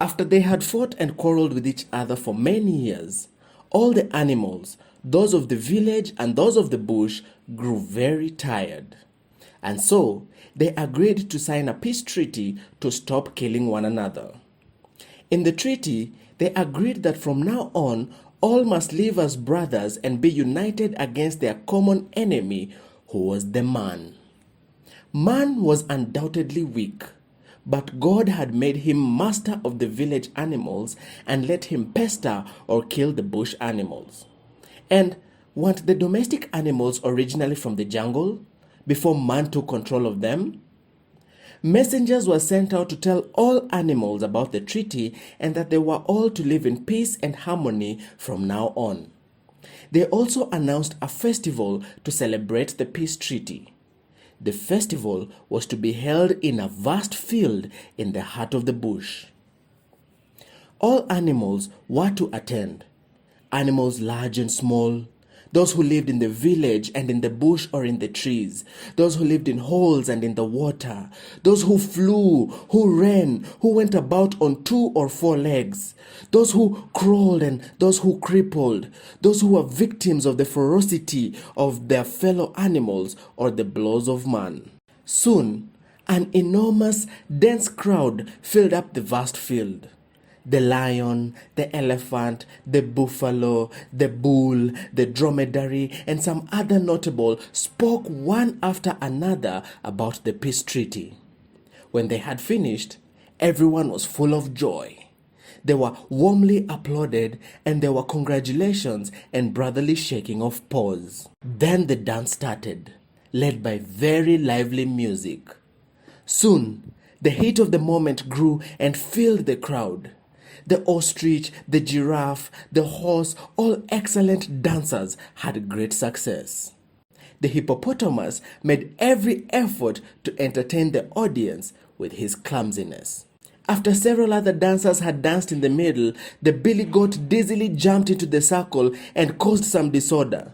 After they had fought and quarreled with each other for many years, all the animals, those of the village and those of the bush, grew very tired. And so they agreed to sign a peace treaty to stop killing one another. In the treaty, they agreed that from now on, all must live as brothers and be united against their common enemy, who was the man. Man was undoubtedly weak, but God had made him master of the village animals and let him pester or kill the bush animals. And weren't the domestic animals originally from the jungle before man took control of them? Messengers were sent out to tell all animals about the treaty and that they were all to live in peace and harmony from now on. They also announced a festival to celebrate the peace treaty. The festival was to be held in a vast field in the heart of the bush. All animals were to attend. Animals large and small, those who lived in the village and in the bush or in the trees, those who lived in holes and in the water, those who flew, who ran, who went about on 2 or 4 legs, those who crawled and those who crippled, those who were victims of the ferocity of their fellow animals or the blows of man. Soon, an enormous, dense crowd filled up the vast field. The lion, the elephant, the buffalo, the bull, the dromedary, and some other notable spoke one after another about the peace treaty. When they had finished, everyone was full of joy. They were warmly applauded, and there were congratulations and brotherly shaking of paws. Then the dance started, led by very lively music. Soon, the heat of the moment grew and filled the crowd. The ostrich, the giraffe, the horse, all excellent dancers, had great success. The hippopotamus made every effort to entertain the audience with his clumsiness. After several other dancers had danced in the middle, the billy goat dizzily jumped into the circle and caused some disorder.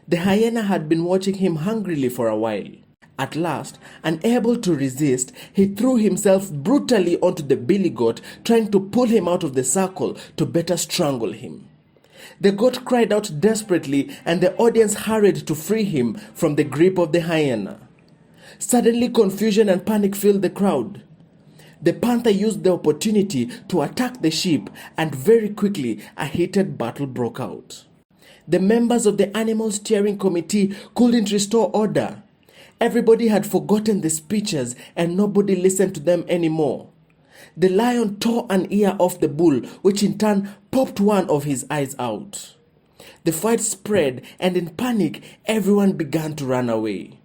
The hyena had been watching him hungrily for a while. At last, unable to resist, he threw himself brutally onto the billy goat, trying to pull him out of the circle to better strangle him. The goat cried out desperately, and the audience hurried to free him from the grip of the hyena. Suddenly, confusion and panic filled the crowd. The panther used the opportunity to attack the sheep, and very quickly a heated battle broke out. The members of the animal steering committee couldn't restore order. Everybody had forgotten the speeches and nobody listened to them anymore. The lion tore an ear off the bull, which in turn popped one of his eyes out. The fight spread, and in panic, everyone began to run away.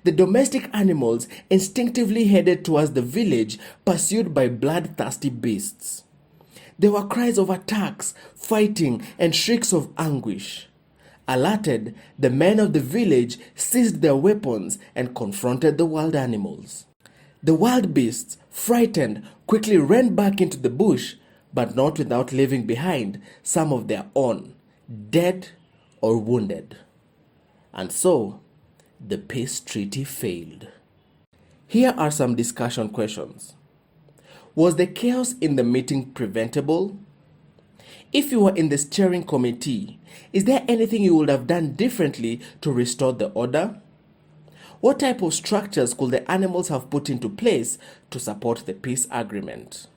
The domestic animals instinctively headed towards the village, pursued by bloodthirsty beasts. There were cries of attacks, fighting, and shrieks of anguish. Alerted, the men of the village seized their weapons and confronted the wild animals. The wild beasts, frightened, quickly ran back into the bush, but not without leaving behind some of their own, dead or wounded. And so, the peace treaty failed. Here are some discussion questions. Was the chaos in the meeting preventable? If you were in the steering committee, is there anything you would have done differently to restore the order? What type of structures could the animals have put into place to support the peace agreement?